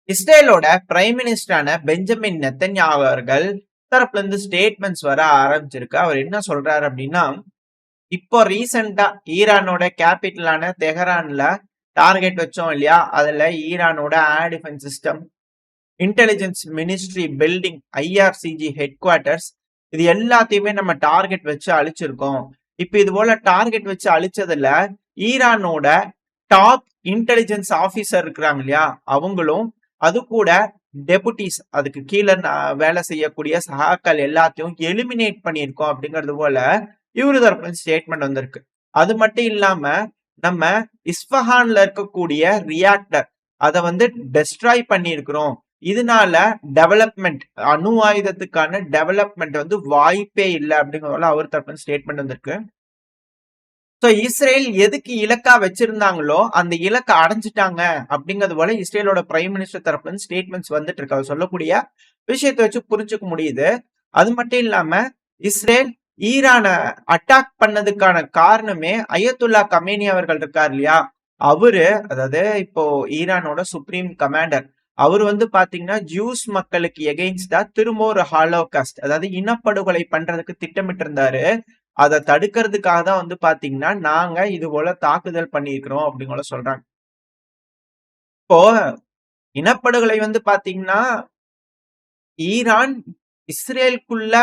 இஸ்ரேலோட prime மினிஸ்டரான Benjamin Netanyahu அவர்கள் தரப்புல இருந்து ஸ்டேட்மெண்ட்ஸ் வர ஆரம்பிச்சிருக்கு. அவர் என்ன சொல்றாரு அப்படின்னா, இப்போ ரீசெண்டா ஈரானோட கேபிட்டலான தெஹரான்ல டார்கெட் வச்சோம் இல்லையா, அதுல ஈரானோட air defence system, intelligence ministry building, IRCG headquarters, இது எல்லாத்தையுமே நம்ம டார்கெட் வச்சு அழிச்சிருக்கோம். இப்ப இது போல டார்கெட் வச்சு அழிச்சதுல ஈரானோட டாப் இன்டெலிஜென்ஸ் ஆபீசர் இருக்கிறாங்க இல்லையா, அவங்களும் அது கூட டெபுட்டிஸ், அதுக்கு கீழே வேலை செய்யக்கூடிய சகாக்கள் எல்லாத்தையும் எலிமினேட் பண்ணியிருக்கோம் அப்படிங்கிறது போல இவரு தரப்பு ஸ்டேட்மெண்ட் வந்திருக்கு. அது மட்டும் இல்லாம நம்ம இஸ்பஹான்ல இருக்கக்கூடிய ரியாக்டர் அதை வந்து டெஸ்ட்ராய் பண்ணியிருக்கிறோம். இதனால டெவலப்மெண்ட், அணு ஆயுதத்துக்கான டெவலப்மெண்ட் வந்து வாய்ப்பே இல்லை அப்படிங்கிறதால அவர் தரப்பு ஸ்டேட்மெண்ட் வந்திருக்கு. சோ இஸ்ரேல் எதுக்கு இலக்கா வச்சிருந்தாங்களோ அந்த இலக்கை அடைஞ்சிட்டாங்க அப்படிங்கிறது போல இஸ்ரேலோட பிரைம் மினிஸ்டர் தரப்புல இருந்து ஸ்டேட்மெண்ட்ஸ் வந்துட்டு இருக்கு. அவர் சொல்லக்கூடிய விஷயத்தை வச்சு புரிஞ்சுக்க முடியுது. அது மட்டும் இல்லாம இஸ்ரேல் ஈரானை அட்டாக் பண்ணதுக்கான காரணமே அயத்துல்லா கமேனி அவர்கள் இருக்கார் இல்லையா, அவரு, அதாவது இப்போ ஈரானோட சுப்ரீம் கமாண்டர், அவர் வந்து பாத்தீங்கன்னா ஜூஸ் மக்களுக்கு எகெயின்ஸ்டா திரும்ப ஒரு ஹாலோகாஸ்ட், அதாவது இனப்படுகொலை பண்றதுக்கு திட்டமிட்டு இருந்தாரு. அதை தடுக்கிறதுக்காக தான் வந்து பாத்தீங்கன்னா நாங்க இது போல தாக்குதல் பண்ணியிருக்கிறோம் அப்படிங்கிற சொல்றாங்க. இப்போ இனப்படுகொலை வந்து பாத்தீங்கன்னா ஈரான் இஸ்ரேலுக்குள்ள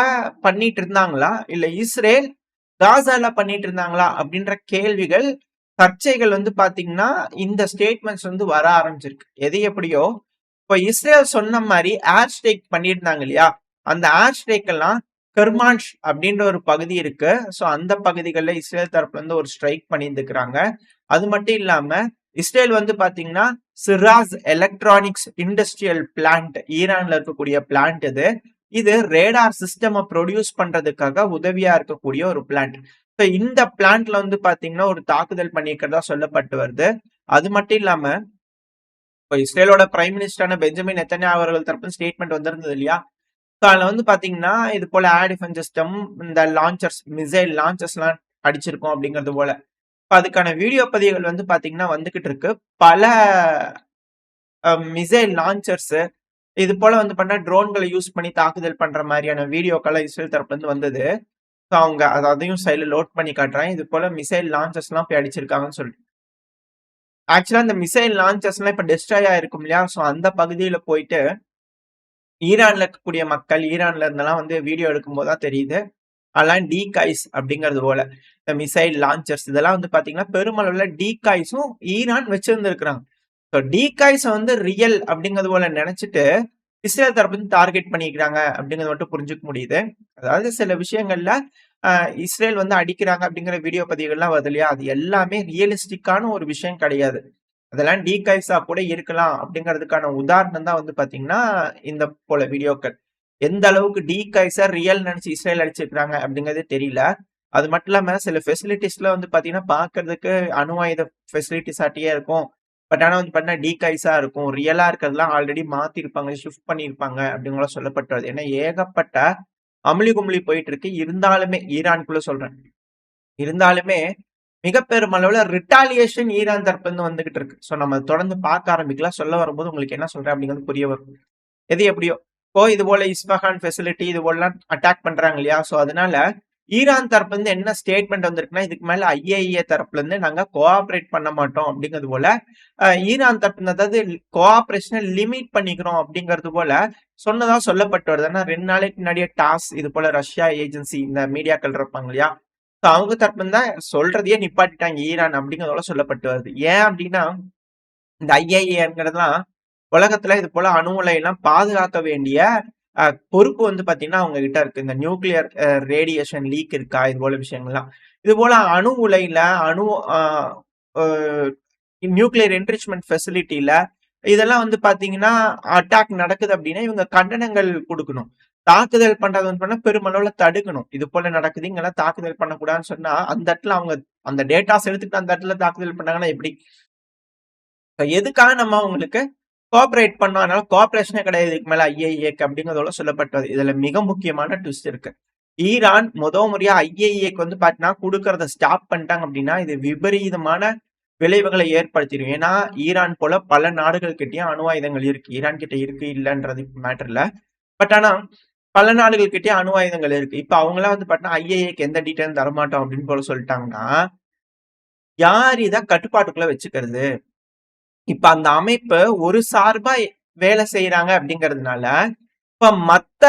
பண்ணிட்டு இருந்தாங்களா, இல்ல இஸ்ரேல் காசால பண்ணிட்டு இருந்தாங்களா அப்படின்ற கேள்விகள், சர்ச்சைகள் வந்து பாத்தீங்கன்னா இந்த ஸ்டேட்மெண்ட்ஸ் வந்து வர ஆரம்பிச்சிருக்கு. எது எப்படியோ இப்போ இஸ்ரேல் சொன்ன மாதிரி ஏர் ஸ்ட்ரைக் பண்ணியிருந்தாங்க இல்லையா, அந்த ஏர் ஸ்ட்ரைக் எல்லாம் கெர்மான்ஷ் அப்படின்ற ஒரு பகுதி இருக்கு. ஸோ அந்த பகுதிகளில் இஸ்ரேல் தரப்புல இருந்து ஒரு ஸ்ட்ரைக் பண்ணியிருந்துக்கிறாங்க. அது மட்டும் இல்லாம இஸ்ரேல் வந்து பாத்தீங்கன்னா சிராஸ் எலக்ட்ரானிக்ஸ் இண்டஸ்ட்ரியல் பிளான்ட், ஈரான்ல இருக்கக்கூடிய பிளான்ட் இது. இது ரேடார் சிஸ்டம் ப்ரொடியூஸ் பண்றதுக்காக உதவியா இருக்கக்கூடிய ஒரு பிளான்ட். ஸோ இந்த பிளான்ட்ல வந்து பாத்தீங்கன்னா ஒரு தாக்குதல் பண்ணியிருக்கிறதா சொல்லப்பட்டு வருது. அது மட்டும் இல்லாம இப்போ இஸ்ரேலோட பிரைம் மினிஸ்டரான பெஞ்சமின் நெத்தன்யாகு அவர்கள் தரப்பு ஸ்டேட்மெண்ட் வந்திருந்தது இல்லையா, ஸோ அதுல வந்து பாத்தீங்கன்னா இது போல ஏர் டிஃபென்ஸ் சிஸ்டம், இந்த லான்ச்சர்ஸ், மிசைல் லான்ச்சர்ஸ் எல்லாம் அடிச்சிருக்கோம் அப்படிங்கிறது போல. இப்போ அதுக்கான வீடியோ பதிவுகள் வந்து பாத்தீங்கன்னா வந்துகிட்டு இருக்கு. பல மிசைல் லான்ச்சர்ஸ், இது போல வந்து பண்ண ட்ரோன்களை யூஸ் பண்ணி தாக்குதல் பண்ற மாதிரியான வீடியோக்கள் இஸ்ரேல் தரப்புல இருந்து வந்தது. ஸோ அவங்க அதையும் சைடில் லோட் பண்ணி காட்டுறாங்க. இது போல மிசைல் லான்ச்சர்ஸ் எல்லாம் போய் அடிச்சிருக்காங்கன்னு சொல்லிட்டு. ஆக்சுவலா இந்த மிசைல் லான்ச்சர்ஸ் எல்லாம் இப்ப டெஸ்ட்ராய் ஆயிருக்கும் இல்லையா, ஸோ அந்த பகுதியில போயிட்டு ஈரான்ல இருக்கக்கூடிய மக்கள், ஈரான்ல இருந்தெல்லாம் வந்து வீடியோ எடுக்கும் போதுதான் தெரியுது, அதெல்லாம் டீகாய்ஸ் அப்படிங்கிறது போல. இந்த மிசைல் லான்ச்சர்ஸ் இதெல்லாம் வந்து பாத்தீங்கன்னா பெருமளவுல டீகாய்ஸும் ஈரான் வச்சிருந்துருக்காங்க. ஸோ டீகாய்ஸை வந்து ரியல் அப்படிங்கிறது போல நினைச்சிட்டு இஸ்ரேல் தரப்பு டார்கெட் பண்ணிக்கிறாங்க அப்படிங்கிறது மட்டும் புரிஞ்சுக்க முடியுது. அதாவது சில விஷயங்கள்ல இஸ்ரேல் வந்து அடிக்கிறாங்க அப்படிங்கிற வீடியோ பதிவுகள்லாம் வருது இல்லையா, அது எல்லாமே ரியலிஸ்டிக்கான ஒரு விஷயம் கிடையாது. அதெல்லாம் டீகாய்ஸா கூட இருக்கலாம் அப்படிங்கிறதுக்கான உதாரணம் தான் வந்து பாத்தீங்கன்னா இந்த போல வீடியோக்கள். எந்த அளவுக்கு டீகாய்ஸா ரியல் நினைச்சு இஸ்ரேல் அடிச்சிருக்காங்க அப்படிங்கிறதே தெரியல. அது மட்டும் இல்லாம சில ஃபெசிலிட்டிஸ்ல வந்து பாத்தீங்கன்னா பாக்குறதுக்கு அணு ஆயுத ஃபெசிலிட்டிஸ் ஆட்டியே இருக்கும். பட் ஆனா வந்து பாத்தீங்கன்னா டீகாய்ஸா இருக்கும். ரியலா இருக்கிறதுலாம் ஆல்ரெடி மாத்திருப்பாங்க, ஷிஃப்ட் பண்ணிருப்பாங்க அப்படிங்கிற சொல்லப்பட்டது. ஏன்னா ஏகப்பட்ட அமளி குமளி போயிட்டு இருக்கு. இருந்தாலுமே ஈரானுக்குள்ள சொல்றேன், இருந்தாலுமே மிக பெருமளவுல ரிட்டாலியேஷன் ஈரான் தரப்புல இருந்து வந்துகிட்டு இருக்கு. சோ நம்ம தொடர்ந்து பார்க்க ஆரம்பிக்கலாம். சொல்ல வரும்போது உங்களுக்கு என்ன சொல்றேன் அப்படிங்கிறது புரிய வரும். எது எப்படியோ இப்போ இது போல இஸ்பஹான் ஃபெசிலிட்டி இது போல அட்டாக் பண்றாங்க இல்லையா, சோ அதனால ஈரான் தரப்புல இருந்து என்ன ஸ்டேட்மெண்ட் வந்திருக்குன்னா, இதுக்கு மேல ஐஏஇஏ தரப்புல இருந்து நாங்க கோஆபரேட் பண்ண மாட்டோம் அப்படிங்கிறது போல ஈரான் தரப்புல, அதாவது கோஆபரேஷனை லிமிட் பண்ணிக்கிறோம் அப்படிங்கிறது போல சொன்னதா சொல்லப்பட்டு வருது. ஆனா 2 நாளைக்கு முன்னாடியே டாஸ், இது போல ரஷ்யா ஏஜென்சி, இந்த மீடியாக்கள் இருப்பாங்க இல்லையா, அவங்க தரப்புல தான் சொல்றதையே நிப்பாட்டிட்டாங்க ஈரான் அப்படிங்கிறதோட சொல்லப்பட்டு வருது. ஏன் அப்படின்னா இந்த ஐஏஏங்கிறதுலாம் உலகத்துல இது போல அணு உலை எல்லாம் பாதுகாக்க வேண்டிய பொறுப்பு வந்து பாத்தீங்கன்னா அவங்க கிட்ட இருக்கு. இந்த நியூக்ளியர் ரேடியேஷன் லீக் இருக்கா, இது போல விஷயங்கள்லாம். இது போல அணு உலையில அணு நியூக்ளியர் என்ரிச்மெண்ட் ஃபெசிலிட்டில இதெல்லாம் வந்து பாத்தீங்கன்னா அட்டாக் நடக்குது அப்படின்னா இவங்க கண்டனங்கள் கொடுக்கணும். தாக்குதல் பண்றது வந்து பண்ணா பெருமளவுல தடுக்கணும். இது போல நடக்குது, இங்கெல்லாம் தாக்குதல் பண்ணக்கூடாதுன்னு சொன்னா அந்த இடத்துல அவங்க அந்த டேட்டாஸ் எடுத்துட்டு அந்த இடத்துல தாக்குதல் பண்ணாங்கன்னா எப்படி? எதுக்காக நம்ம அவங்களுக்கு கோஆபரேட் பண்ணோம், அதனால கோஆபரேஷனே கிடையாது இதுக்கு மேல ஐஏஏக்கு அப்படிங்கிறதோட சொல்லப்பட்டது. இதுல மிக முக்கியமான ட்விஸ்ட் இருக்கு. ஈரான் முறையா ஐஏஏக்கு வந்து பாத்தீங்கன்னா கொடுக்கறத ஸ்டாப் பண்ணிட்டாங்க அப்படின்னா இது விபரீதமான விளைவுகளை ஏற்படுத்திடும். ஏன்னா, ஈரான் போல பல நாடுகள் கிட்டயும் அணு ஆயுதங்கள் இருக்கு. ஈரான் கிட்ட இருக்கு, இல்லன்றது மேட்டர் இல்ல. பட் ஆனா, பல நாடுகள் கிட்டயும் அணு ஆயுதங்கள் இருக்கு. இப்ப அவங்கலாம் வந்து பார்த்தீங்கன்னா, ஐஏஏக்கு எந்த டீட்டெயிலும் தரமாட்டோம் அப்படின்னு போல சொல்லிட்டாங்கன்னா, யார் இத கட்டுப்பாட்டுக்குள்ள வச்சுக்கிறது? இப்ப அந்த அமைப்பு ஒரு சார்பா வேலை செய்றாங்க அப்படிங்கிறதுனால, இப்ப மத்த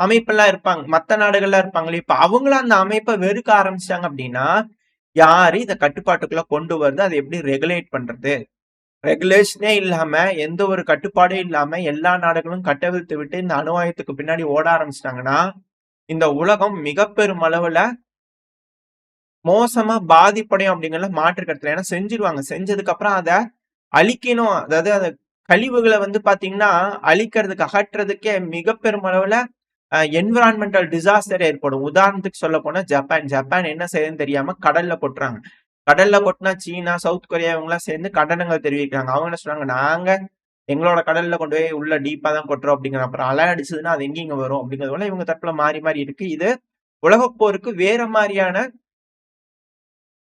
அமைப்பெல்லாம் இருப்பாங்க. மத்த நாடுகள்லாம் இருப்பாங்களே, இப்ப அவங்களும் அந்த அமைப்ப வெறுக்க ஆரம்பிச்சுட்டாங்க அப்படின்னா, யாரு இத கட்டுப்பாட்டுக்குள்ள கொண்டு வருது? அத எப்படி ரெகுலேட் பண்றது? ரெகுலேஷனே இல்லாம, எந்த ஒரு கட்டுப்பாடும் இல்லாம எல்லா நாடுகளும் கட்டவிழ்த்து விட்டு இந்த அணு ஆயுதத்துக்கு பின்னாடி ஓட ஆரம்பிச்சுட்டாங்கன்னா, இந்த உலகம் மிக பெரும் அளவுல மோசமா பாதிப்படையும் அப்படிங்கிறதுல மாற்று கருத்து இல்ல. ஏன்னா செஞ்சுருவாங்க. செஞ்சதுக்கு அப்புறம் அத அழிக்கணும். அதாவது அந்த கழிவுகள வந்து பார்த்தீங்கன்னா, அழிக்கிறதுக்கு, அகற்றதுக்கே மிக பெரும் அளவுல என்விரான்மென்டல் டிசாஸ்டர் ஏற்படும். உதாரணத்துக்கு சொல்லப்போனா ஜப்பான். ஜப்பான் என்ன செய்யுதுன்னு தெரியாம கடல்ல கொட்டுறாங்க. கடல்ல கொட்டுனா சீனா, சவுத் கொரியா இவங்கலாம் சேர்ந்து கண்டனங்கள் தெரிவிக்கிறாங்க. அவங்க என்ன சொல்றாங்க, "நாங்க எங்களோட கடல்ல கொண்டு போய் உள்ள டீப்பா தான் கொட்டுறோம்." அப்படிங்கிற அப்புறம் அலை அடிச்சதுன்னா அது எங்கேங்க வரும்? அப்படிங்கிறது போல இவங்க தரப்புல மாறி மாறி இருக்கு. இது உலகப் போருக்கு வேற மாரியான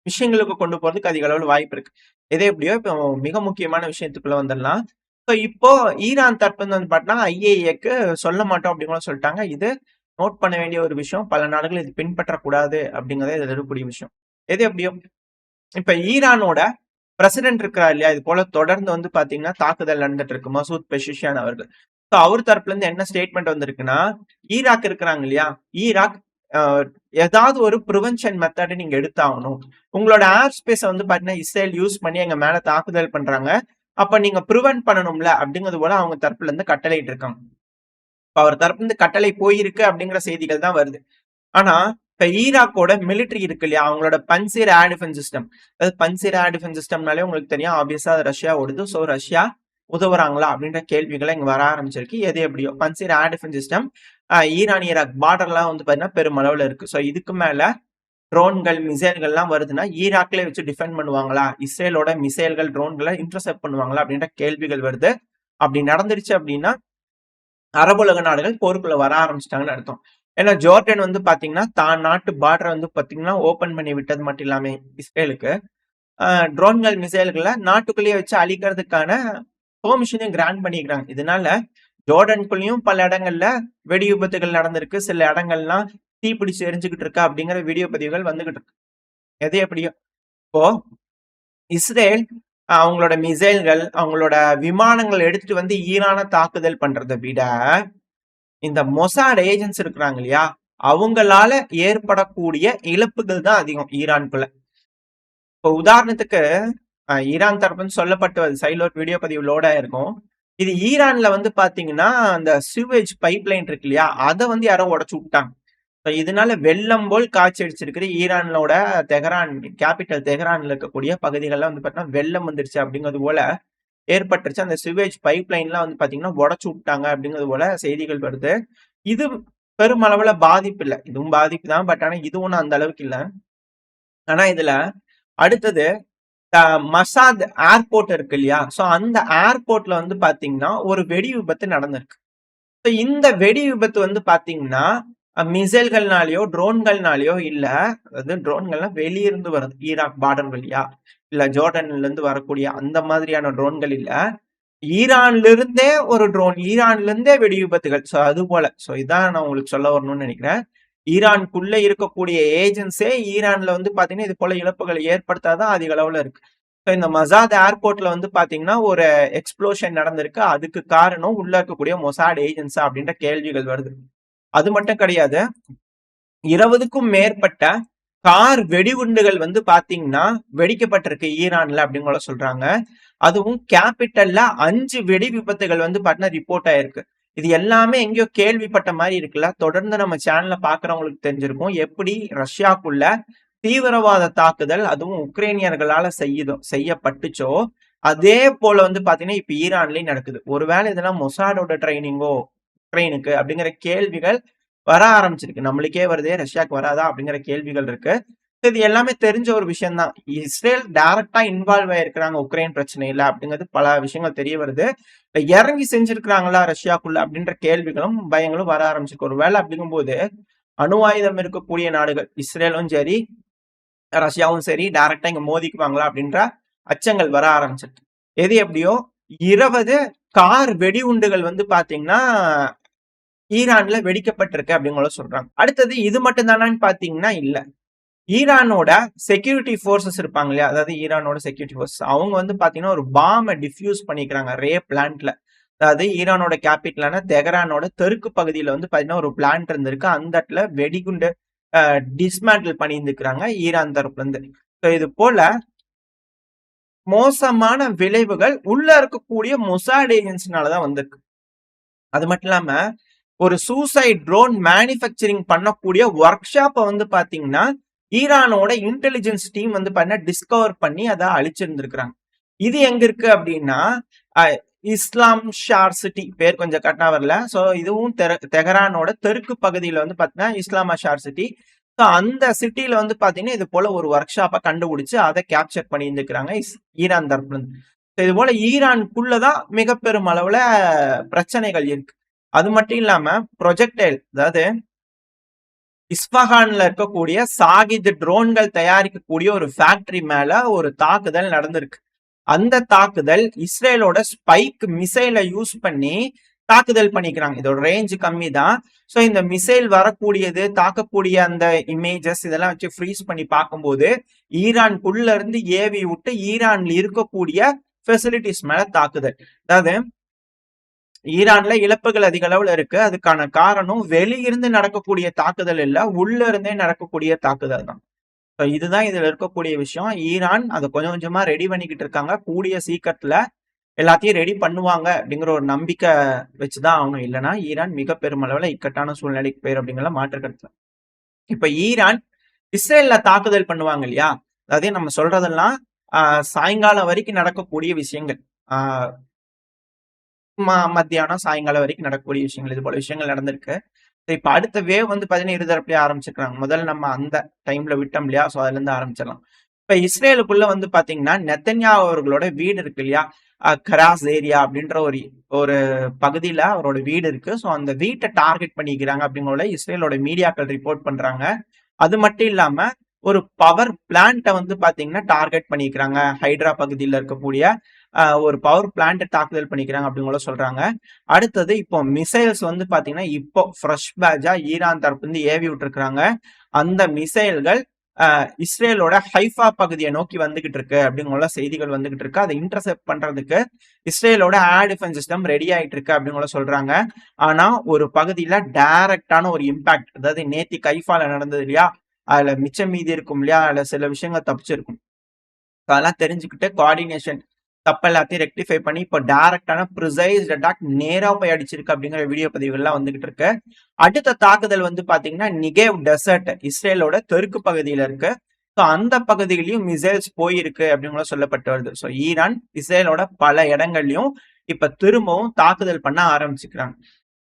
விஷயங்களுக்கு கொண்டு போறதுக்கு அதிக அளவுல வாய்ப்பு இருக்கு. எது எப்படியோ இப்போ மிக முக்கியமான விஷயத்துக்குள்ள வந்துடலாம். இப்போ ஈரான் தரப்புல வந்து பார்த்தீங்கன்னா, ஐஏஏக்கு சொல்ல மாட்டோம் அப்படின்னு கூட சொல்லிட்டாங்க. இது நோட் பண்ண வேண்டிய ஒரு விஷயம். பல நாடுகள் இது பின்பற்றக்கூடாது அப்படிங்கிறதே இதுல இருக்கக்கூடிய விஷயம். எது எப்படியோ இப்ப ஈரானோட பிரசிடென்ட் இருக்கிறார் இல்லையா? இது போல தொடர்ந்து வந்து பார்த்தீங்கன்னா, தாக்குதல் நடந்துட்டு இருக்கு. மசூத் பெஷிஷியான் அவர்கள். சோ அவர் தரப்புல இருந்து என்ன ஸ்டேட்மெண்ட் வந்திருக்குன்னா, ஈராக் இருக்கிறாங்க இல்லையா? ஈராக் அ ஏதாவது ஒரு பிரிவென்ஷன் மெத்தட் நீங்க எடுத்தாகணும். உங்களோட ஏர் ஸ்பேஸ வந்து பார்த்தீங்கன்னா, இஸ்ரேல் யூஸ் பண்ணி எங்க மேல தாக்குதல் பண்றாங்க. அப்ப நீங்க பிரிவென்ட் பண்ணணும்ல அப்படிங்கிறது போல அவங்க தரப்புல இருந்து கட்டளையிட்டு இருக்காங்க. இப்ப அவர் தரப்புல இருந்து கட்டளை போயிருக்கு அப்படிங்கிற செய்திகள் தான் வருது. ஆனா, இப்ப ஈராக்கோட மிலிட்டரி இருக்கு இல்லையா? அவங்களோட பன்சீர் ஏர் டிஃபென்ஸ் சிஸ்டம். அதாவது பன்சீர் ஏர் டிஃபென்ஸ் சிஸ்டம்னாலே உங்களுக்கு தெரியும். ஆப்வியஸா அது ரஷ்யா ஓடுது. சோ ரஷ்யா உதவுறாங்களா? அப்படின்ற கேள்விகள் இங்க வர ஆரம்பிச்சிருக்கு. எது எப்படியோ Pantsir air defence system Iran, Iraq பார்டர்லாம் வந்து பார்த்தீங்கன்னா பெருமளவுல இருக்கு. சோ இதுக்கு மேல ட்ரோன்கள், மிசைல்கள்லாம் வருதுன்னா, ஈராக்லயே வச்சு டிஃபெண்ட் பண்ணுவாங்களா? இஸ்ரேலோட மிசைல்கள், ட்ரோன்கள இன்டர்செப்ட் பண்ணுவாங்களா? அப்படின்ற கேள்விகள் வருது. அப்படி நடந்துருச்சு அப்படின்னா, அரபுலக நாடுகள் போருக்குள்ள வர ஆரம்பிச்சுட்டாங்கன்னு அர்த்தம். ஏன்னா ஜோர்டன் வந்து பாத்தீங்கன்னா, தான் நாட்டு பார்டர வந்து பாத்தீங்கன்னா, ஓப்பன் பண்ணி விட்டது மட்டும் இல்லாம இஸ்ரேலுக்கு, ட்ரோன்கள், மிசைல்கள நாட்டுக்குள்ளேயே வச்சு அழிக்கிறதுக்கான பெர்மிஷனையும் கிராண்ட் பண்ணிக்கிறாங்க. இதனால ஜோர்டனுக்குள்ளயும் பல இடங்கள்ல வெடி விபத்துகள் நடந்திருக்கு. சில இடங்கள்லாம் தீப்பிடிச்சு எரிஞ்சுகிட்டு இருக்கு அப்படிங்கிற வீடியோ பதிவுகள் வந்துகிட்டு இருக்கு. எது எப்படியோ இப்போ இஸ்ரேல் அவங்களோட மிசைல்கள், அவங்களோட விமானங்கள் எடுத்துட்டு வந்து ஈரான தாக்குதல் பண்றத விட, இந்த மொசாட் ஏஜென்ட்ஸ் இருக்கிறாங்க இல்லையா? அவங்களால ஏற்படக்கூடிய இழப்புகள் தான் அதிகம் ஈரானுக்குள்ள. இப்போ உதாரணத்துக்கு ஈரான் தரப்புன்னு சொல்லப்பட்டு வருது. சைடுல ஒரு வீடியோ பதிவு லோட் ஆயிருக்கும். இது ஈரான்ல வந்து பாத்தீங்கன்னா, அந்த சிவெஜ் பைப்லைன் இருக்கு இல்லையா? அத வந்து யாரோ உடைச்சு விட்டாங்க. இதனால வெள்ளம் போல் காட்சி அடிச்சிருக்கு. ஈரானோட தெஹ்ரான் கேபிட்டல் தெஹ்ரான்ல இருக்கக்கூடிய பகுதிகள்ல வந்து பாத்தீங்கன்னா, வெள்ளம் வந்துருச்சு அப்படிங்கிறது போல ஏற்பட்டுருச்சு. அந்த சிவேஜ் பைப்லைன்லாம் வந்து பாத்தீங்கன்னா, உடைச்சு விட்டாங்க அப்படிங்கிறது போல செய்திகள் வருது. இது பெருமளவுல பாதிப்பு இல்ல. இதுவும் பாதிப்பு தான். பட் ஆனா இது ஒண்ணும் அந்த அளவுக்கு இல்ல. ஆனா இதுல அடுத்தது மசாத் ஏர்போர்ட் இருக்கு இல்லையா? சோ அந்த ஏர்போர்ட்ல வந்து பாத்தீங்கன்னா, ஒரு வெடி விபத்து நடந்திருக்கு. இந்த வெடி விபத்து வந்து பாத்தீங்கன்னா, மிசைல்கள்னாலயோ, ட்ரோன்கள்னாலயோ இல்ல. அதாவது ட்ரோன்கள்லாம் வெளியிருந்து வருது. ஈராக் பார்டர் வழியா, இல்ல ஜோர்டான்ல இருந்து வரக்கூடிய அந்த மாதிரியான ட்ரோன்கள் இல்ல. ஈரான்ல இருந்தே ஒரு ட்ரோன், ஈரான்ல இருந்தே வெடி விபத்துகள். சோ அது போல. சோ இதான் நான் உங்களுக்கு சொல்ல வரணும்னு நினைக்கிறேன். ஈரானுக்குள்ள இருக்கக்கூடிய ஏஜென்ட்ஸே ஈரான்ல வந்து பாத்தீங்கன்னா, இது போல இழப்புகளை ஏற்படுத்தாதான் அதிக அளவுல இருக்கு. இந்த மசாத் ஏர்போர்ட்ல வந்து பாத்தீங்கன்னா, ஒரு எக்ஸ்ப்ளோஷன் நடந்திருக்கு. அதுக்கு காரணம் உள்ள இருக்கக்கூடிய மொசாட் ஏஜென்ட்ஸா அப்படின்ற கேள்விகள் வருது. அது மட்டும் கிடையாது. 20க்கும் மேற்பட்ட கார் வெடிகுண்டுகள் வந்து பாத்தீங்கன்னா, வெடிக்கப்பட்டிருக்கு ஈரான்ல அப்படின்னு கூட சொல்றாங்க. அதுவும் கேபிட்டல்ல 5 வெடி விபத்துகள் வந்து பாத்தீங்கன்னா ரிப்போர்ட் ஆயிருக்கு. இது எல்லாமே எங்கேயோ கேள்விப்பட்ட மாதிரி இருக்குல்ல. தொடர்ந்து நம்ம சேனல்ல பாக்குறவங்களுக்கு தெரிஞ்சிருக்கும். எப்படி ரஷ்யாக்குள்ள தீவிரவாத தாக்குதல் அதுவும் உக்ரைனியர்களால செய்யப்பட்டுச்சோ, அதே போல வந்து பாத்தீங்கன்னா, இப்ப ஈரான்லயும் நடக்குது. ஒருவேளை இதெல்லாம் மொசாடோட ட்ரைனிங்கோ உக்ரைனுக்கு அப்படிங்கிற கேள்விகள் வர ஆரம்பிச்சிருக்கு. நம்மளுக்கே வருதே ரஷ்யாக்கு வராதா அப்படிங்கிற கேள்விகள் இருக்கு. இது எல்லாமே தெரிஞ்ச ஒரு விஷயம் தான். இஸ்ரேல் டைரக்டா இன்வால்வ் ஆயிருக்கிறாங்க உக்ரைன் பிரச்சனையில அப்படிங்கிறது பல விஷயங்கள் தெரிய வருது. இறங்கி செஞ்சிருக்கிறாங்களா ரஷ்யாக்குள்ள அப்படின்ற கேள்விகளும் பயங்களும் வர ஆரம்பிச்சிருக்கு. ஒரு வேலை அப்படிங்கும்போது அணு ஆயுதம் இருக்கக்கூடிய நாடுகள் இஸ்ரேலும் சரி, ரஷ்யாவும் சரி டைரக்டா இங்க மோதிக்குவாங்களா அப்படின்ற அச்சங்கள் வர ஆரம்பிச்சிருக்கு. எது எப்படியோ 20 கார் வெடிகுண்டுகள் வந்து பாத்தீங்கன்னா ஈரான்ல வெடிக்கப்பட்டிருக்கு அப்படிங்கிற சொல்றாங்க. அடுத்தது இது மட்டும் தானான்னு பாத்தீங்கன்னா இல்ல. ஈரானோட செக்யூரிட்டி ஃபோர்ஸஸ் இருப்பாங்க இல்லையா, அதாவது ஈரானோட செக்யூரிட்டி ஃபோர்ஸ் அவங்க வந்து பாத்தீங்கன்னா ஒரு பாம்பை டிஃப்யூஸ் பண்ணிக்கிறாங்க ரே பிளான்ட்ல. அதாவது ஈரானோட கேபிட்டலான தெஹரானோட தெற்கு பகுதியில வந்து பாத்தீங்கன்னா ஒரு பிளான்ட் இருந்திருக்கு. அந்த இடத்துல வெடிகுண்டு டிஸ்மேண்டில் பண்ணியிருந்துக்கிறாங்க ஈரான் தரப்புல இருந்து. இது போல மோசமான விளைவுகள் உள்ள இருக்கக்கூடிய மொசாட் ஏஜென்சினாலதான் வந்திருக்கு. அது மட்டும் இல்லாம ஒரு சூசைட் ட்ரோன் மேனுஃபேக்சரிங் பண்ணக்கூடிய ஒர்க் ஷாப்பை வந்து பாத்தீங்கன்னா ஈரானோட இன்டெலிஜென்ஸ் டீம் வந்து பாத்தீங்கன்னா டிஸ்கவர் பண்ணி அதை அழிச்சிருந்திருக்கிறாங்க. இது எங்க இருக்கு அப்படின்னா இஸ்லாம் ஷார் சிட்டி, பேர் கொஞ்சம் கரெக்டா வரல. சோ இதுவும் தெஹரானோட தெற்கு பகுதியில வந்து பாத்தீங்கன்னா இஸ்லாமா ஷார் சிட்டி. அந்த சிட்டில வந்து பாத்தீங்கன்னா இது போல ஒரு ஒர்க் ஷாப்பை கண்டுபிடிச்சு அதை கேப்சர் பண்ணி இருந்துக்கிறாங்க ஈரான் தரப்புல இருந்து. இது போல ஈரானுக்குள்ளதான் மிக பெரும் அளவுல பிரச்சனைகள் இருக்கு. அது மட்டும் இல்லாம ப்ரொஜெக்டைல், அதாவது இஸ்பஹான்ல இருக்கக்கூடிய சாகித் ட்ரோன்கள் தயாரிக்கக்கூடிய ஒரு ஃபேக்டரி மேல ஒரு தாக்குதல் நடந்திருக்கு. அந்த தாக்குதல் இஸ்ரேலோட ஸ்பைக் மிசைலை யூஸ் பண்ணி தாக்குதல் பண்ணிக்கிறாங்க. இதோட ரேஞ்ச் கம்மி தான். ஸோ இந்த மிசைல் வரக்கூடியது தாக்கக்கூடிய அந்த இமேஜஸ் இதெல்லாம் வச்சு ஃப்ரீஸ் பண்ணி பார்க்கும்போது ஈரான்குள்ள இருந்து ஏவி விட்டு ஈரான்ல இருக்கக்கூடிய ஃபெசிலிட்டிஸ் மேல தாக்குதல். அதாவது ஈரான்ல இழப்புகள் அதிக அளவுல இருக்கு. அதுக்கான காரணம் வெளியிருந்து நடக்கக்கூடிய தாக்குதல் இல்ல, உள்ள இருந்தே நடக்கக்கூடிய தாக்குதல் தான். இதுதான் இதுல இருக்கக்கூடிய விஷயம். ஈரான் அதை கொஞ்சம் கொஞ்சமா ரெடி பண்ணிக்கிட்டு இருக்காங்க. கூடிய சீக்கிரத்துல எல்லாத்தையும் ரெடி பண்ணுவாங்க அப்படிங்கிற ஒரு நம்பிக்கை வச்சுதான் ஆகணும். இல்லைன்னா ஈரான் மிக பெருமளவுல இக்கட்டான சூழ்நிலைக்கு போயிரு அப்படிங்கிற மாற்று கருத்துல. இப்ப ஈரான் இஸ்ரேல்ல தாக்குதல் பண்ணுவாங்க இல்லையா, அதாவது நம்ம சொல்றதெல்லாம் சாயங்காலம் வரைக்கும் நடக்கக்கூடிய விஷயங்கள். மத்தியானம் சாயங்காலம் வரைக்கும் நடக்கக்கூடிய விஷயங்கள். இது போல விஷயங்கள் நடந்திருக்கு. இப்ப அடுத்த வேவ் வந்து பாத்தீங்கன்னா இருதரப்புலயே ஆரம்பிச்சிருக்காங்க. முதல்ல நம்ம அந்த டைம்ல விட்டோம் இல்லையா, சோ அதுல இருந்து ஆரம்பிச்சிடலாம். இப்ப இஸ்ரேலுக்குள்ள வந்து பாத்தீங்கன்னா நெத்தன்யாஹு அவர்களோட வீடு இருக்கு இல்லையா, கராஸ் ஏரியா அப்படின்ற ஒரு பகுதியில அவரோட வீடு இருக்கு. சோ அந்த வீட்டை டார்கெட் பண்ணிக்கிறாங்க அப்படிங்கிற இஸ்ரேலோட மீடியாக்கள் ரிப்போர்ட் பண்றாங்க. அது மட்டும் இல்லாம ஒரு பவர் பிளான்ட்டை வந்து பாத்தீங்கன்னா டார்கெட் பண்ணிக்கிறாங்க. ஹைட்ரா பகுதியில் இருக்கக்கூடிய ஒரு பவர் பிளான்ட் தாக்குதல் பண்ணிக்கிறாங்க அப்படிங்கிற சொல்றாங்க. அடுத்தது இப்போ மிசைல்ஸ் வந்து பாத்தீங்கன்னா இப்போ ஃப்ரெஷ் பேட்சா ஈரான் தரப்பு வந்து ஏவி விட்டுருக்காங்க. அந்த மிசைல்கள் இஸ்ரேலோட ஹைஃபா பகுதியை நோக்கி வந்துகிட்டு இருக்கு அப்படிங்கிற செய்திகள் வந்துகிட்டு இருக்கு. அதை இன்டர்செப்ட் பண்றதுக்கு இஸ்ரேலோட ஏர் டிஃபென்ஸ் சிஸ்டம் ரெடி ஆயிட்டு இருக்கு அப்படிங்கிற சொல்றாங்க. ஆனா ஒரு பகுதியில டைரக்டான ஒரு இம்பாக்ட், அதாவது நேத்தி கைஃபால நடந்தது இல்லையா, அதுல மிச்சம் மீதி இருக்கும் இல்லையா, அதுல சில விஷயங்கள் தப்பிச்சிருக்கும். அதெல்லாம் தெரிஞ்சுக்கிட்டு கோஆர்டினேஷன் தப்பு எல்லாத்தையும் ரெக்டிஃபை பண்ணி இப்போ டைரக்டான ப்ரிசைஸ் அட்டாக் நேரா போய் அடிச்சிருக்கு அப்படிங்கிற வீடியோ பதிவுகள்லாம் வந்துகிட்டு இருக்கு. அடுத்த தாக்குதல் வந்து பாத்தீங்கன்னா நிகேவ் டெசர்ட் இஸ்ரேலோட தெற்கு பகுதியில இருக்கு. ஸோ அந்த பகுதியிலையும் மிசைல்ஸ் போயிருக்கு அப்படிங்கிற சொல்லப்பட்டு வருது. ஸோ ஈரான் இஸ்ரேலோட பல இடங்கள்லயும் இப்ப திரும்பவும் தாக்குதல் பண்ண ஆரம்பிச்சுக்கிறாங்க.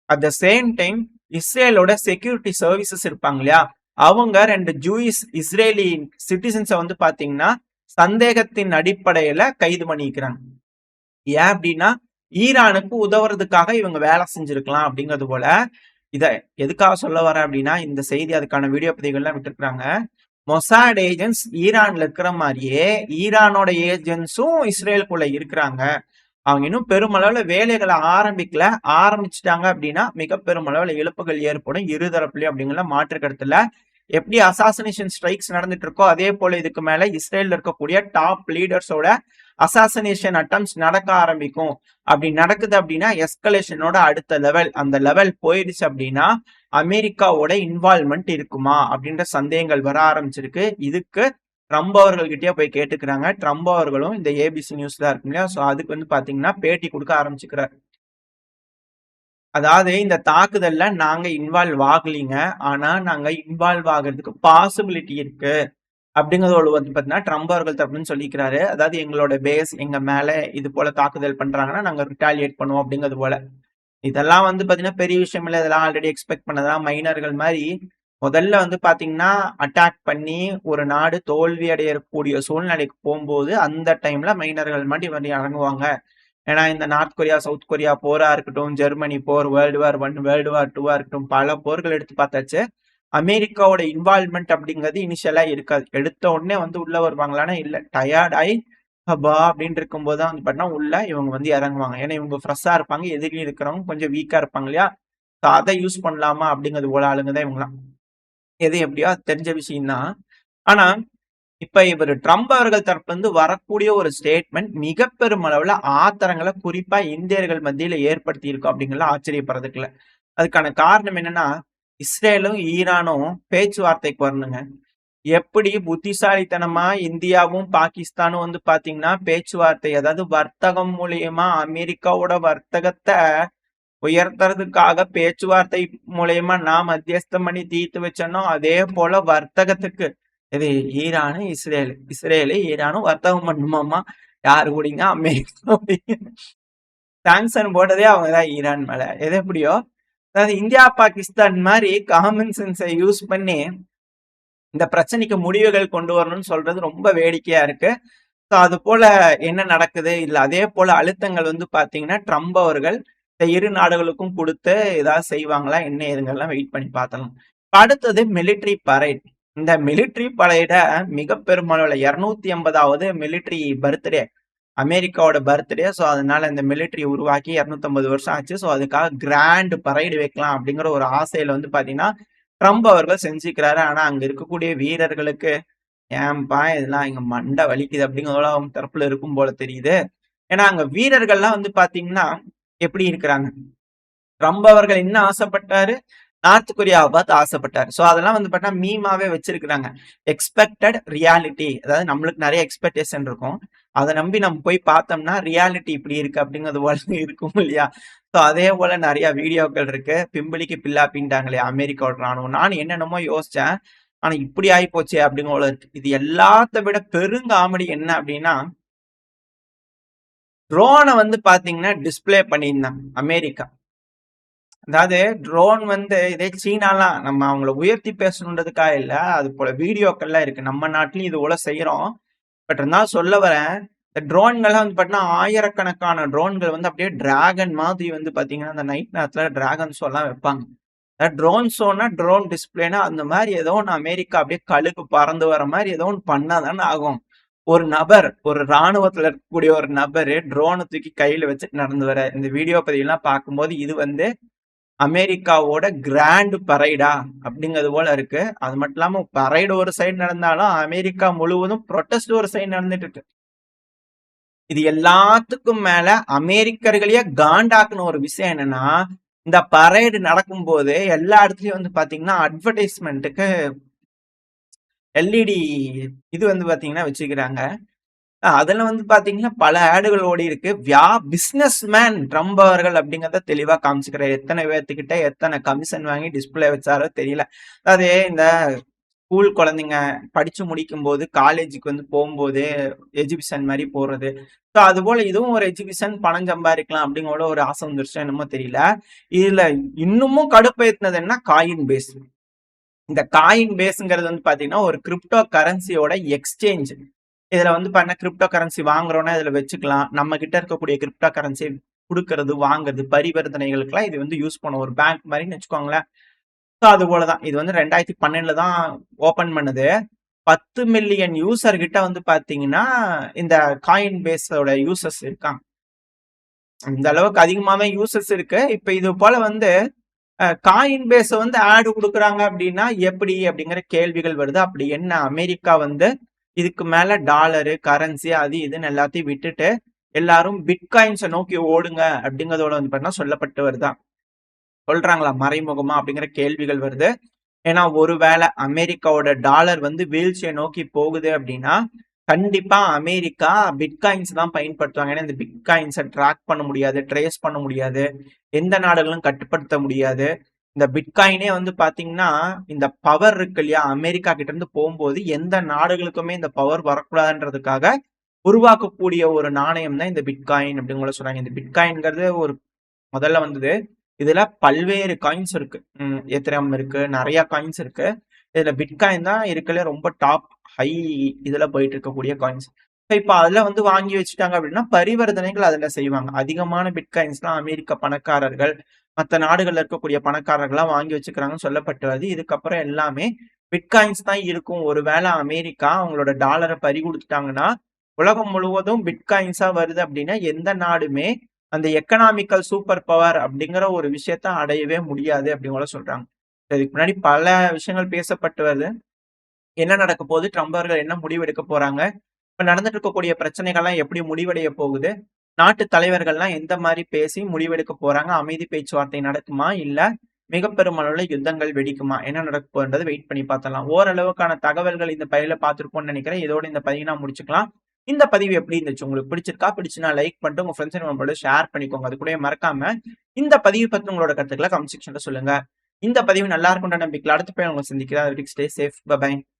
அட் த சேம் டைம் இஸ்ரேலோட செக்யூரிட்டி சர்வீசஸ் இருப்பாங்க இல்லையா, அவங்க 2 ஜூயிஷ் இஸ்ரேலி சிட்டிசன்ஸை வந்து பாத்தீங்கன்னா சந்தேகத்தின் அடிப்படையில கைது பண்ணிக்கிறாங்க. ஏன் அப்படின்னா ஈரானுக்கு உதவுறதுக்காக இவங்க வேலை செஞ்சிருக்கலாம் அப்படிங்கிறது போல. இத எதுக்காக சொல்ல வர அப்படின்னா இந்த செய்தி அதுக்கான வீடியோ பதிவுகள்லாம் விட்டுருக்காங்க. மொசாட் ஏஜென்ட்ஸ் ஈரான்ல இருக்கிற மாதிரியே ஈரானோட ஏஜென்ட்ஸும் இஸ்ரேலுக்குள்ள இருக்கிறாங்க. அவங்க இன்னும் பெருமளவுல வேலைகளை ஆரம்பிச்சுட்டாங்க அப்படின்னா மிக பெருமளவுல இழப்புகள் ஏற்படும் இருதரப்புலயும் அப்படிங்கிற மாற்று கருத்துல. எப்படி அசாசினேஷன் ஸ்ட்ரைக்ஸ் நடந்துட்டு இருக்கோ அதே போல இதுக்கு மேல இஸ்ரேல்ல இருக்கக்கூடிய டாப் லீடர்ஸோட அசாசினேஷன் அட்டம்ஸ் நடக்க ஆரம்பிக்கும். அப்படி நடக்குது அப்படின்னா எஸ்கலேஷனோட அடுத்த லெவல், அந்த லெவல் போயிடுச்சு அப்படின்னா அமெரிக்காவோட இன்வால்வ்மெண்ட் இருக்குமா அப்படின்ற சந்தேகங்கள் வர ஆரம்பிச்சிருக்கு. இதுக்கு ட்ரம்ப் அவர்கள்கிட்டயே போய் கேட்டுக்கிறாங்க. ட்ரம்ப் அவர்களும் இந்த ஏபிசி நியூஸ் தான் இருக்கு இல்லையா, சோ அதுக்கு வந்து பாத்தீங்கன்னா பேட்டி கொடுக்க ஆரம்பிச்சுக்கிறார். அதாவது இந்த தாக்குதல்ல நாங்க இன்வால்வ் ஆகலீங்க, ஆனா நாங்க இன்வால்வ் ஆகிறதுக்கு பாசிபிலிட்டி இருக்கு அப்படிங்கறதோட வந்து பாத்தீங்கன்னா ட்ரம்ப் அவர்கள் தரப்புன்னு சொல்லிக்கிறாரு. அதாவது எங்களோட பேஸ் எங்க மேல இது போல தாக்குதல் பண்றாங்கன்னா நாங்க ரிட்டாலியேட் பண்ணுவோம் அப்படிங்கிறது போல. இதெல்லாம் வந்து பாத்தீங்கன்னா பெரிய விஷயம் இல்லை, இதெல்லாம் ஆல்ரெடி எக்ஸ்பெக்ட் பண்ணதான். மைனர்கள் மாதிரி முதல்ல வந்து பாத்தீங்கன்னா அட்டாக் பண்ணி ஒரு நாடு தோல்வி அடையக்கூடிய சூழ்நிலைக்கு போகும்போது அந்த டைம்ல மைனர்கள் மாதிரி வந்து இறங்குவாங்க. ஏன்னா இந்த நார்த் கொரியா சவுத் கொரியா போரா இருக்கட்டும், ஜெர்மனி போர், வேர்ல்டு வார் 1 வேர்ல்டு வார் 2 இருக்கட்டும், பல போர்கள் எடுத்து பார்த்தாச்சு. அமெரிக்காவோட இன்வால்வ்மெண்ட் அப்படிங்கிறது இனிஷியலா இருக்காது. எடுத்த உடனே வந்து உள்ள வருவாங்களான்னா இல்ல, டயர்ட் ஆகி அப்பா அப்படின்னு இருக்கும்போது தான் வந்து பார்த்தீங்கன்னா, உள்ள இவங்க வந்து இறங்குவாங்க. ஏன்னா இவங்க ஃப்ரெஷ்ஷா இருப்பாங்க. எதிரி இருக்கிறவங்க கொஞ்சம் வீக்கா இருப்பாங்க இல்லையா? ஸோ அத யூஸ் பண்ணலாமா அப்படிங்கிறது போல ஆளுங்க தான் இவங்கலாம். எது எப்படியோ அது தெரிஞ்ச விஷயம் தான். ஆனா, இப்ப இவரு ட்ரம்ப் அவர்கள் தரப்புலருந்து வரக்கூடிய ஒரு ஸ்டேட்மெண்ட் மிக பெரும் அளவுல ஆத்திரங்கள குறிப்பா இந்தியர்கள் மத்தியில ஏற்படுத்தியிருக்கும் அப்படிங்கிறதுல ஆச்சரியப்படுறதுக்கு இல்ல. அதுக்கான காரணம் என்னன்னா, இஸ்ரேலும், ஈரானும் பேச்சுவார்த்தைக்கு வரணுங்க. எப்படி புத்திசாலித்தனமா இந்தியாவும், பாகிஸ்தானும் வந்து பாத்தீங்கன்னா, பேச்சுவார்த்தை அதாவது வர்த்தகம் மூலியமா அமெரிக்காவோட வர்த்தகத்த உயர்த்துறதுக்காக பேச்சுவார்த்தை மூலியமா நான் மத்தியஸ்தம் பண்ணி தீர்த்து வச்சேனோ, அதே போல வர்த்தகத்துக்கு இது ஈரானு, இஸ்ரேலு, ஈரானும் வர்த்தகம் பண்ணுமாமா. யாரு கூடங்க? அமெரிக்கா கூடங்க. சாங்ஷன் போட்டதே அவங்க தான் ஈரான் மேல. எது எப்படியோ, அதாவது இந்தியா, பாகிஸ்தான் மாரி காமன் சென்ஸ யூஸ் பண்ணி இந்த பிரச்சனைக்கு முடிவுகள் கொண்டு வரணும்னு சொல்றது ரொம்ப வேடிக்கையா இருக்கு. ஸோ அது போல என்ன நடக்குது? இல்ல அதே போல அழுத்தங்கள் வந்து பார்த்தீங்கன்னா, ட்ரம்ப் அவர்கள் இந்த இரு நாடுகளுக்கும் குடுத்து ஏதாவது செய்வாங்களா? என்ன ஏதுங்கெல்லாம் வெயிட் பண்ணி பார்த்தலாம். அடுத்தது மிலிட்டரி பரேட். இந்த மிலிட்டரி பரேட மிக பெருமளவுல 250வது மிலிட்டரி பர்த்டே. அமெரிக்காவோட பர்த்டே. ஸோ அதனால இந்த மிலிட்டரி உருவாக்கி 250 வருஷம் ஆச்சு. ஸோ அதுக்காக கிராண்ட் பரேடு வைக்கலாம் அப்படிங்கிற ஒரு ஆசையில வந்து பார்த்தீங்கன்னா, ட்ரம்ப் அவர்கள் செஞ்சுக்கிறாரு. ஆனா அங்க இருக்கக்கூடிய வீரர்களுக்கு ஏன்பா இதெல்லாம் எங்க மண்டை வலிக்குது அப்படிங்கிறதோட அவங்க தரப்புல இருக்கும் போல தெரியுது. ஏன்னா அங்க வீரர்கள்லாம் வந்து பாத்தீங்கன்னா எப்படி இருக்கிறாங்க. ட்ரம்ப் அவர்கள் என்ன ஆசைப்பட்டாரு? நார்த் கொரியாவை பார்த்து ஆசைப்பட்டாரு. சோ அதெல்லாம் வந்து பார்த்தா மீமாவே வச்சிருக்கிறாங்க. Expected reality. அதாவது நம்மளுக்கு நிறைய எக்ஸ்பெக்டேஷன் இருக்கும். அத நம்பி நம்ம போய் பார்த்தோம்னா, ரியாலிட்டி இப்படி இருக்கு அப்படிங்கிறது போல இருக்கும் இல்லையா? சோ அதே போல நிறைய வீடியோக்கள் இருக்கு. பிம்பிளிக்கு பில்லா பின்ட்டாங்களே அமெரிக்காவோட ராணுவம். நானும் என்னென்னமோ யோசிச்சேன். ஆனா இப்படி ஆயிப்போச்சே அப்படிங்கிற போல இருக்கு. இது எல்லாத்த விட பெருங்காமெடி என்ன அப்படின்னா, ட்ரோன வந்து பாத்தீங்கன்னா டிஸ்ப்ளே பண்ணியிருந்தாங்க அமெரிக்கா. அதாவது ட்ரோன் வந்து இதே சீனாலாம் நம்ம அவங்கள உயர்த்தி பேசணுன்றதுக்காக இல்ல. அது போல வீடியோக்கள்லாம் இருக்கு. நம்ம நாட்டிலயும் இது போல செய்றோம். பட் இருந்தாலும் சொல்ல வரேன். இந்த ட்ரோன்கள்லாம் வந்து பார்த்தீங்கன்னா, ஆயிரக்கணக்கான ட்ரோன்கள் வந்து அப்படியே டிராகன் மாதிரி வந்து பார்த்தீங்கன்னா, அந்த நைட் நேரத்தில டிராகன் ஷோலாம் வைப்பாங்க. ட்ரோன் ஷோனா, ட்ரோன் டிஸ்ப்ளேனா அந்த மாரி ஏதோ ஒண்ணு அமெரிக்கா அப்படியே கழுகு பறந்து வர மாரி ஏதோ ஒண்ணு பண்ணா தானே ஆகும். ஒரு நபர், ஒரு ராணுவத்தில இருக்கக்கூடிய ஒரு நபரு ட்ரோன தூக்கி கையில வச்சுட்டு நடந்து வர இந்த வீடியோ பதிவுலாம் பார்க்கும்போது, இது வந்து அமெரிக்காவோட கிராண்ட் பரேடா அப்படிங்கிறது போல இருக்கு. அது மட்டும் இல்லாம பரேடு ஒரு சைடு நடந்தாலும், அமெரிக்கா முழுவதும் புரொட்டஸ்ட் ஒரு சைடு நடந்துட்டு இருக்கு. இது எல்லாத்துக்கும் மேல அமெரிக்கர்களையே காண்டாக்குன ஒரு விஷயம் என்னன்னா, இந்த பரேடு நடக்கும்போது எல்லா இடத்துலயும் வந்து பாத்தீங்கன்னா, அட்வர்டைஸ்மென்ட்க்கு எல்இடி இது வந்து பாத்தீங்கன்னா வச்சுக்கிறாங்க. அதுல வந்து பாத்தீங்கன்னா, பல ஆடுகள் ஓடியிருக்கு. பிசினஸ் மேன் ட்ரம்ப் அவர்கள் அப்படிங்கிறத தெளிவா காமிச்சுக்கிறாரு. எத்தன பேத்துக்கிட்ட எத்தன கமிஷன் வாங்கி டிஸ்ப்ளே வச்சாரோ தெரியல. அதாவது இந்த ஸ்கூல் குழந்தைங்க படிச்சு முடிக்கும்போது, காலேஜுக்கு வந்து போம்போது, எக்ஸிபிஷன் மாரி போடுறது. ஸோ அதுபோல இதுவும் ஒரு எக்ஸிபிஷன் பணம் சம்பாரிக்கலாம் அப்படிங்கிற ஒரு ஆசை வந்துருச்சோ என்னமோ தெரியல. இதுல இன்னமும் கடுப்பேத்துனது என்ன காயின் பேஸ். இந்த காயின் பேஸ்ங்கிறது வந்து பாத்தீங்கன்னா, ஒரு கிரிப்டோ கரன்சியோட எக்ஸ்சேஞ்ச். இதுல வந்து பண்ண கிரிப்டோ கரன்சி வாங்குறோம்னா இதுல வச்சுக்கலாம். நம்ம கிட்ட இருக்கக்கூடிய கிரிப்டோ கரன்சி குடுக்கறது, வாங்குறது, பரிவர்த்தனைகளுக்கெல்லாம் இது வந்து யூஸ் பண்ணும். ஒரு பேங்க் மாரின்னு வச்சுக்கோங்களேன். ஸோ அது போல தான். இது வந்து 2012ல தான் ஓப்பன் பண்ணுது. 10 மில்லியன் யூசர் கிட்ட வந்து பாத்தீங்கன்னா, இந்த காயின் பேஸோட யூசர்ஸ் இருக்காங்க. இந்த அளவுக்கு அதிகமாவே யூசர்ஸ் இருக்கு. இப்ப இது போல வந்து காயின் பேஸ வந்து ஆட் குடுக்குறாங்க அப்படின்னா எப்படி? அப்படிங்கிற கேள்விகள் வருது. அப்படி என்ன அமெரிக்கா வந்து இதுக்கு மேல டாலரு, கரன்சி அது இதுன்னு எல்லாத்தையும் விட்டுட்டு, எல்லாரும் பிட்காயின்ஸ நோக்கி ஓடுங்க அப்படிங்கிறதோட வந்து பார்த்தீங்கன்னா சொல்லப்பட்டு வருதாம். சொல்றாங்களா மறைமுகமா அப்படிங்கிற கேள்விகள் வருது. ஏன்னா ஒருவேளை அமெரிக்காவோட டாலர் வந்து வீழ்ச்சியை நோக்கி போகுது அப்படின்னா, கண்டிப்பா அமெரிக்கா பிட்காயின்ஸ் தான் பயன்படுத்துவாங்க. ஏன்னா இந்த பிட்காயின்ஸ ட்ராக் பண்ண முடியாது, ட்ரேஸ் பண்ண முடியாது. எந்த நாடுகளும் கட்டுப்படுத்த முடியாது. இந்த பிட்காயினே வந்து பாத்தீங்கன்னா, இந்த பவர் இருக்கு இல்லையா? அமெரிக்கா கிட்ட இருந்து போம்போது எந்த நாடுகளுக்குமே இந்த பவர் வரக்கூடாதுன்றதுக்காக உருவாக்கக்கூடிய ஒரு நாணயம் தான் இந்த பிட்காயின் அப்படிங்கிற சொல்றாங்க. இந்த பிட்காயின்ங்கிறது ஒரு முதல்ல வந்தது. இதுல பல்வேறு காயின்ஸ் இருக்கு. எத்திரம் இருக்கு. நெறைய காயின்ஸ் இருக்கு. இதுல பிட்காயின் தான் இருக்கறதுல ரொம்ப டாப் ஹை இதுல போயிட்டு இருக்கக்கூடிய காயின்ஸ். இப்ப அதுல வந்து வாங்கி வச்சுட்டாங்க அப்படின்னா, பரிவர்த்தனைகள் அதுல செய்வாங்க. அதிகமான பிட்காயின்ஸ்லாம் அமெரிக்க பணக்காரர்கள், மத்த நாடுகள்ல இருக்கக்கூடிய பணக்காரர்கள்லாம் வாங்கி வச்சுக்கிறாங்கன்னு சொல்லப்பட்டு வருது. இதுக்கப்புறம் எல்லாமே பிட்காயின்ஸ் தான் இருக்கும். ஒருவேளை அமெரிக்கா அவங்களோட டாலர பறி குடுத்துட்டாங்கன்னா, உலகம் முழுவதும் பிட்காயின்ஸா வருது அப்படின்னா எந்த நாடுமே அந்த எக்கனாமிக்கல் சூப்பர் பவர் அப்படிங்கிற ஒரு விஷயத்த அடையவே முடியாது அப்படிங்கிற சொல்றாங்க. இதுக்கு முன்னாடி பல விஷயங்கள் பேசப்பட்டு வருது. என்ன நடக்க போகுது? ட்ரம்ப் அவர்கள் என்ன முடிவு எடுக்க போறாங்க? இப்ப நடந்துட்டு இருக்கக்கூடிய பிரச்சனைகள்லாம் எப்படி முடிவடைய போகுது? நாட்டு தலைவர்கள்லாம் எந்த மாரி பேசி முடிவெடுக்க போறாங்க? அமைதி பேச்சுவார்த்தை நடக்குமா? இல்ல மிக பெருமளவுல யுத்தங்கள் வெடிக்குமா? என்ன நடக்க போகுதுன்றத வெயிட் பண்ணி பார்த்தரலாம். ஓரளவுக்கான தகவல்கள் இந்த பதிவுல பார்த்திருப்போம்னு நெனைக்கிறேன். இதோட இந்த பதிவ நான் முடிச்சுக்கலாம். இந்த பதிவு எப்படி இருந்துச்சு? உங்களுக்கு பிடிச்சிருக்கா? பிடிச்சுனா லைக் பண்ணிட்டு உங்க ஃபிரெண்ட்ஸ் அண்ட் நண்பர்களோட ஷேர் பண்ணிக்கோங்க. அது கூடவே மறக்காம இந்த பதிவு பத்தி உங்களோட கருத்துக்கள கமெண்ட் செக்ஷன்ல சொல்லுங்க. இந்த பதிவு நல்லா இருக்கும்ன்ற நம்பிக்கையில அடுத்த பதிவுல உங்கள சந்திக்கிறேன். அது வரைக்கும் ஸ்டே சேஃப். பை.